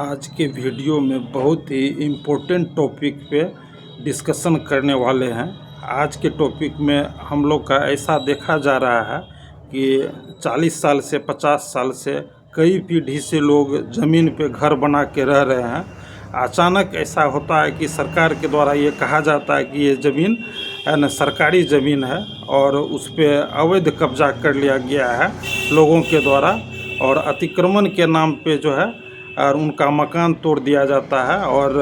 आज के वीडियो में बहुत ही इम्पोर्टेंट टॉपिक पे डिस्कशन करने वाले हैं। आज के टॉपिक में हम लोग का ऐसा देखा जा रहा है कि 40 साल से 50 साल से कई पीढ़ी से लोग ज़मीन पे घर बना के रह रहे हैं। अचानक ऐसा होता है कि सरकार के द्वारा ये कहा जाता है कि ये ज़मीन है न सरकारी ज़मीन है और उस पर अवैध कब्जा कर लिया गया है लोगों के द्वारा, और अतिक्रमण के नाम पे जो है और उनका मकान तोड़ दिया जाता है। और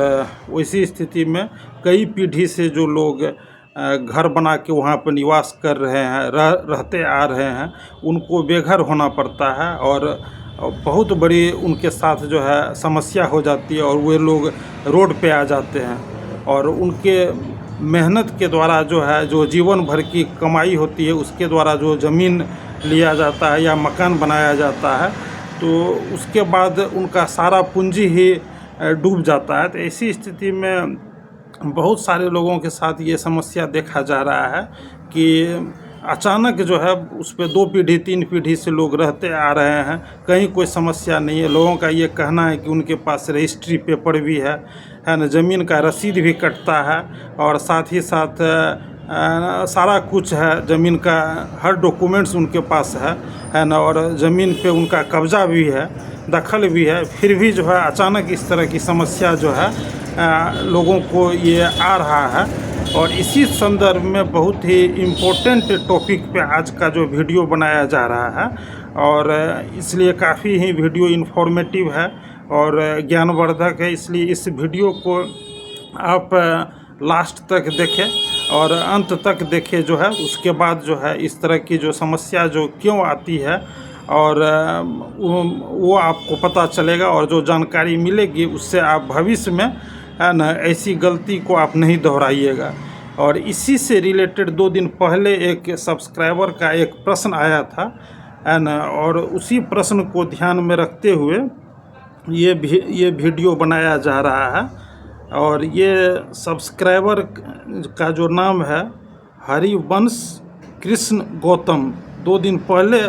वैसी स्थिति में कई पीढ़ी से जो लोग घर बना के वहाँ पर निवास कर रहे हैं, रहते आ रहे हैं, उनको बेघर होना पड़ता है और बहुत बड़ी उनके साथ जो है समस्या हो जाती है और वे लोग रोड पे आ जाते हैं। और उनके मेहनत के द्वारा जो है, जो जीवन भर की कमाई होती है, उसके द्वारा जो ज़मीन लिया जाता है या मकान बनाया जाता है, तो उसके बाद उनका सारा पूंजी ही डूब जाता है। तो ऐसी स्थिति में बहुत सारे लोगों के साथ ये समस्या देखा जा रहा है कि अचानक जो है उस पर 2 पीढ़ी 3 पीढ़ी से लोग रहते आ रहे हैं, कहीं कोई समस्या नहीं है। लोगों का ये कहना है कि उनके पास रजिस्ट्री पेपर भी है ना, ज़मीन का रसीद भी कटता है और साथ ही साथ सारा कुछ है, ज़मीन का हर डॉक्यूमेंट्स उनके पास है ना, और ज़मीन पे उनका कब्ज़ा भी है, दखल भी है। फिर भी जो है अचानक इस तरह की समस्या जो है लोगों को ये आ रहा है। और इसी संदर्भ में बहुत ही इम्पोर्टेंट टॉपिक पे आज का जो वीडियो बनाया जा रहा है, और इसलिए काफ़ी ही वीडियो इन्फॉर्मेटिव है और ज्ञानवर्धक है। इसलिए इस वीडियो को आप लास्ट तक देखें और अंत तक देखें जो है, उसके बाद जो है इस तरह की जो समस्या जो क्यों आती है और वो आपको पता चलेगा, और जो जानकारी मिलेगी उससे आप भविष्य में है ना ऐसी गलती को आप नहीं दोहराइएगा। और इसी से रिलेटेड 2 दिन पहले एक सब्सक्राइबर का एक प्रश्न आया था है ना, और उसी प्रश्न को ध्यान में रखते हुए ये वीडियो बनाया जा रहा है। और ये सब्सक्राइबर का जो नाम है हरिवंश कृष्ण गौतम, 2 दिन पहले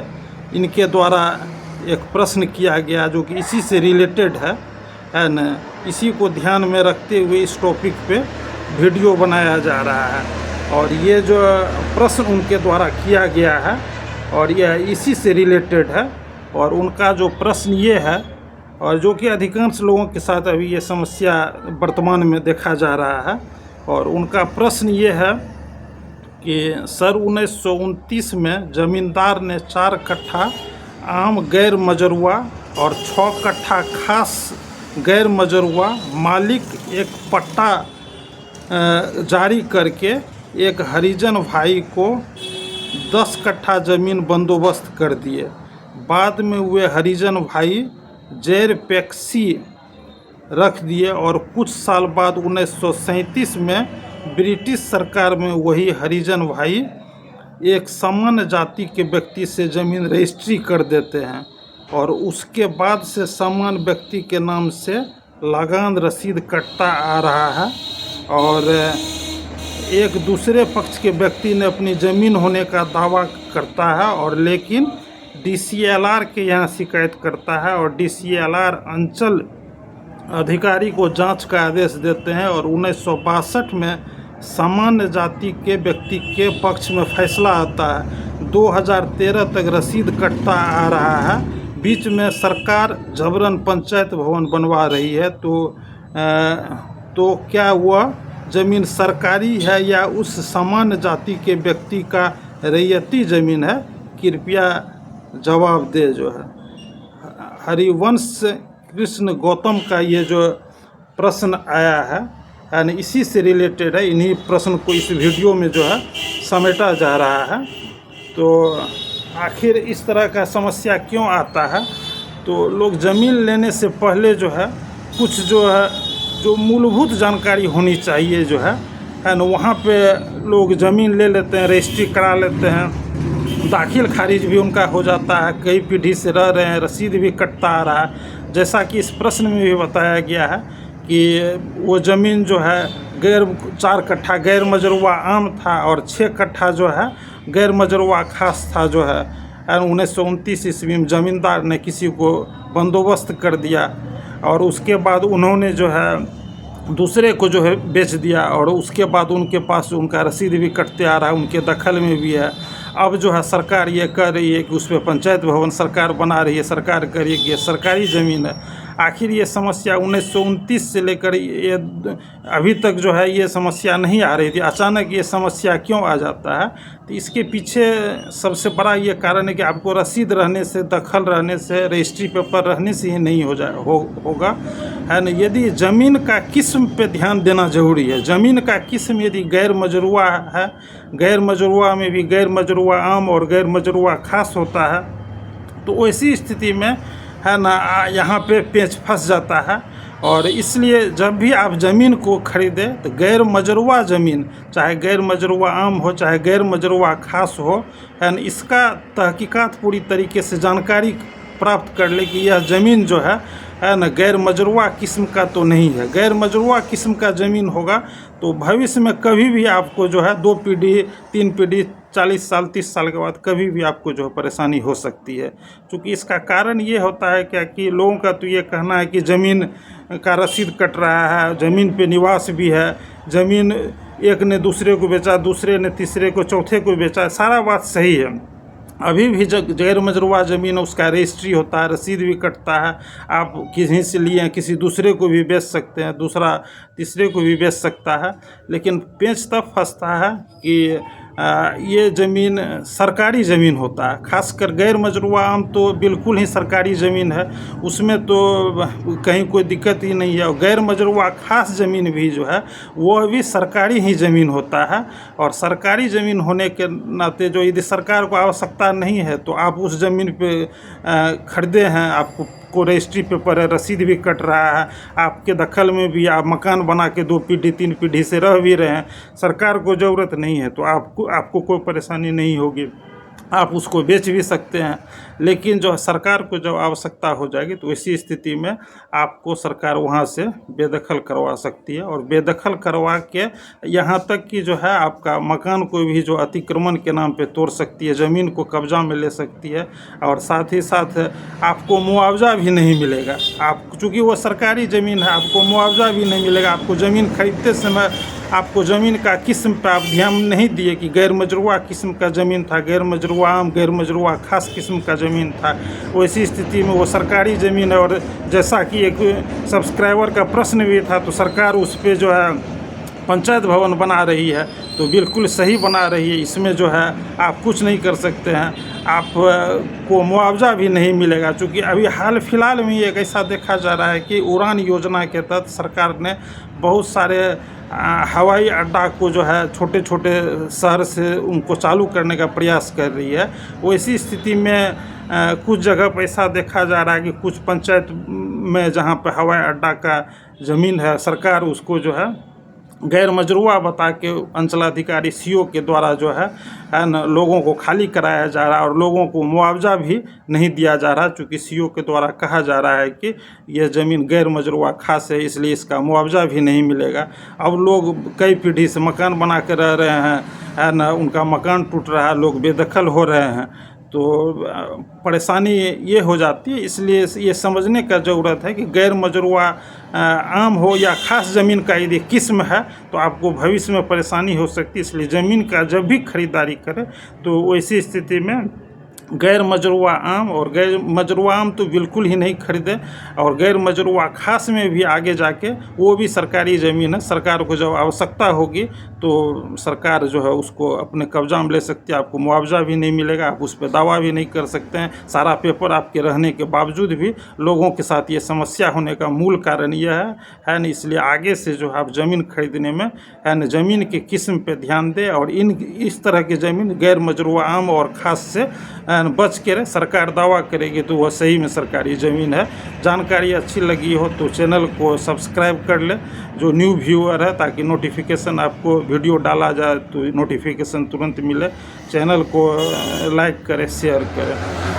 इनके द्वारा एक प्रश्न किया गया जो कि इसी से रिलेटेड है ना। इसी को ध्यान में रखते हुए इस टॉपिक पे वीडियो बनाया जा रहा है। और ये जो प्रश्न उनके द्वारा किया गया है और यह इसी से रिलेटेड है, और उनका जो प्रश्न ये है, और जो कि अधिकांश लोगों के साथ अभी ये समस्या वर्तमान में देखा जा रहा है। और उनका प्रश्न ये है कि सर 1929 में ज़मींदार ने 4 कट्ठा आम गैर मजरुआ और 6 कट्ठा खास गैर मजरुआ मालिक एक पट्टा जारी करके एक हरिजन भाई को 10 कट्ठा ज़मीन बंदोबस्त कर दिए। बाद में वे हरिजन भाई जेर पेक्सी रख दिए और कुछ साल बाद 1937 में ब्रिटिश सरकार में वही हरिजन भाई एक सामान्य जाति के व्यक्ति से ज़मीन रजिस्ट्री कर देते हैं, और उसके बाद से सामान्य व्यक्ति के नाम से लगान रसीद कटता आ रहा है। और एक दूसरे पक्ष के व्यक्ति ने अपनी ज़मीन होने का दावा करता है, और लेकिन DCLR के यहाँ शिकायत करता है, और DCLR अंचल अधिकारी को जांच का आदेश देते हैं। और 1962 में सामान्य जाति के व्यक्ति के पक्ष में फैसला आता है। 2013 तक रसीद कटता आ रहा है। बीच में सरकार जबरन पंचायत भवन बनवा रही है। तो क्या वह ज़मीन सरकारी है या उस सामान्य जाति के व्यक्ति का रैयती ज़मीन है? कृपया जवाब दे। जो है हरिवंश कृष्ण गौतम का ये जो प्रश्न आया है ना, इसी से रिलेटेड है। इन्हीं प्रश्न को इस वीडियो में जो है समेटा जा रहा है। तो आखिर इस तरह का समस्या क्यों आता है? तो लोग ज़मीन लेने से पहले जो है कुछ जो मूलभूत जानकारी होनी चाहिए जो है ना, वहाँ पे लोग ज़मीन ले लेते हैं, रजिस्ट्री करा लेते हैं, दाखिल खारिज भी उनका हो जाता है, कई पीढ़ी से रह रहे हैं, रसीद भी कटता आ रहा है। जैसा कि इस प्रश्न में भी बताया गया है कि वो ज़मीन जो है 4 कट्ठा गैर मजरुआ आम था और 6 कट्ठा जो है गैर मजरुआ खास था। जो है 1929 ईस्वी में ज़मींदार ने किसी को बंदोबस्त कर दिया। और उसके बाद उन्होंने जो है दूसरे को जो है बेच दिया, और उसके बाद उनके पास उनका रसीद भी कटते आ रहा है, उनके दखल में भी है। अब जो है सरकार ये कर रही है कि उस पर पंचायत भवन सरकार बना रही है, सरकार कर रही है कि ये सरकारी ज़मीन है। आखिर ये समस्या 1929 से लेकर ये अभी तक जो है ये समस्या नहीं आ रही थी, अचानक ये समस्या क्यों आ जाता है? तो इसके पीछे सबसे बड़ा ये कारण है कि आपको रसीद रहने से, दखल रहने से, रजिस्ट्री पेपर रहने से ही नहीं होगा, है ना। यदि ज़मीन का किस्म पे ध्यान देना ज़रूरी है। ज़मीन का किस्म यदि गैर मजरूआ है, गैर मजरूआ में भी गैर मजरूआ आम और गैर मजरूआ खास होता है, तो ऐसी स्थिति में है ना यहाँ पे पेच फंस जाता है। और इसलिए जब भी आप ज़मीन को खरीदें तो गैर मजरूआ ज़मीन, चाहे गैर मजरूआ आम हो चाहे गैर मजरूआ खास हो, है ना, इसका तहकीकात पूरी तरीके से जानकारी प्राप्त कर ले कि यह ज़मीन जो है ना गैर मजरूआ किस्म का तो नहीं है। गैर मजरूआ किस्म का ज़मीन होगा तो भविष्य में कभी भी आपको जो है 2 पीढ़ी 3 पीढ़ी 40 साल 30 साल के बाद कभी भी आपको जो है परेशानी हो सकती है। क्योंकि इसका कारण ये होता है क्या कि लोगों का तो ये कहना है कि ज़मीन का रसीद कट रहा है, ज़मीन पे निवास भी है, ज़मीन एक ने दूसरे को बेचा, दूसरे ने तीसरे को, चौथे को बेचा, सारा बात सही है। अभी भी गैर मजरूआ ज़मीन उसका रजिस्ट्री होता है, रसीद भी कटता है। आप किसी से लिए हैं, किसी दूसरे को भी बेच सकते हैं, दूसरा तीसरे को भी बेच सकता है। लेकिन पेंच तब फंसता है कि ये ज़मीन सरकारी ज़मीन होता है। खासकर गैर मजरूआ आम तो बिल्कुल ही सरकारी ज़मीन है, उसमें तो कहीं कोई दिक्कत ही नहीं है। और गैर मजरूआ खास ज़मीन भी जो है वो भी सरकारी ही ज़मीन होता है। और सरकारी ज़मीन होने के नाते जो यदि सरकार को आवश्यकता नहीं है तो आप उस ज़मीन पे खरीदे हैं, आपको रजिस्ट्री पेपर है, रसीद भी कट रहा है, आपके दखल में भी, आप मकान बना के 2 पीढ़ी 3 पीढ़ी से रह भी रहे हैं, सरकार को ज़रूरत नहीं है तो आपको कोई परेशानी नहीं होगी, आप उसको बेच भी सकते हैं। लेकिन जो सरकार को जब आवश्यकता हो जाएगी तो इसी स्थिति में आपको सरकार वहाँ से बेदखल करवा सकती है। और बेदखल करवा के यहाँ तक कि जो है आपका मकान को भी जो अतिक्रमण के नाम पे तोड़ सकती है, ज़मीन को कब्जा में ले सकती है। और साथ ही साथ आपको मुआवजा भी नहीं मिलेगा। आप चूँकि वो सरकारी ज़मीन है, आपको मुआवजा भी नहीं मिलेगा। आपको ज़मीन खरीदते समय आपको ज़मीन का किस्म पे आप ध्यान नहीं दिए कि गैर मजरूआ किस्म का ज़मीन था, गैर मजरूआ आम, गैर मजरूआ खास किस्म का ज़मीन था। वैसी स्थिति में वो सरकारी ज़मीन है। और जैसा कि एक सब्सक्राइबर का प्रश्न भी था, तो सरकार उस पर जो है पंचायत भवन बना रही है, तो बिल्कुल सही बना रही है। इसमें जो है आप कुछ नहीं कर सकते हैं, आप को मुआवजा भी नहीं मिलेगा। चूँकि अभी हाल फिलहाल में एक ऐसा देखा जा रहा है कि उड़ान योजना के तहत सरकार ने बहुत सारे हवाई अड्डा को जो है छोटे छोटे शहर से उनको चालू करने का प्रयास कर रही है। वैसी स्थिति में कुछ जगह पर ऐसा देखा जा रहा है कि कुछ पंचायत में जहाँ पर हवाई अड्डा का ज़मीन है, सरकार उसको जो है गैर मजरूआ बता के अंचलाधिकारी सीओ के द्वारा जो है न लोगों को खाली कराया जा रहा है और लोगों को मुआवजा भी नहीं दिया जा रहा। चूँकि सीओ के द्वारा कहा जा रहा है कि यह ज़मीन गैर मजरूआ खास है, इसलिए इसका मुआवजा भी नहीं मिलेगा। अब लोग कई पीढ़ी से मकान बना कर रह रहे हैं, है ना, उनका मकान टूट रहा है, लोग बेदखल हो रहे हैं, तो परेशानी ये हो जाती है। इसलिए ये समझने का ज़रूरत है कि गैर मजरूआ आम हो या ख़ास ज़मीन का यदि किस्म है तो आपको भविष्य में परेशानी हो सकती है। इसलिए ज़मीन का जब भी खरीदारी करें तो वैसी स्थिति में गैर मजरूआ आम और गैर मजरूआ आम तो बिल्कुल ही नहीं खरीदें। और गैर मजरूआ खास में भी आगे जाके वो भी सरकारी ज़मीन है, सरकार को जब आवश्यकता होगी तो सरकार जो है उसको अपने कब्जा में ले सकती है। आपको मुआवजा भी नहीं मिलेगा, आप उस पर दावा भी नहीं कर सकते हैं। सारा पेपर आपके रहने के बावजूद भी लोगों के साथ ये समस्या होने का मूल कारण यह है न। इसलिए आगे से जो आप ज़मीन खरीदने में है न ज़मीन के किस्म पे ध्यान दें और इस तरह की ज़मीन गैर मजरूआ आम और ख़ास से बच के रहे। सरकार दावा करेगी तो वह सही में सरकारी ज़मीन है। जानकारी अच्छी लगी हो तो चैनल को सब्सक्राइब कर ले जो न्यू व्यूअर है, ताकि नोटिफिकेशन आपको वीडियो डाला जाए तो नोटिफिकेशन तुरंत मिले। चैनल को लाइक करें, शेयर करें।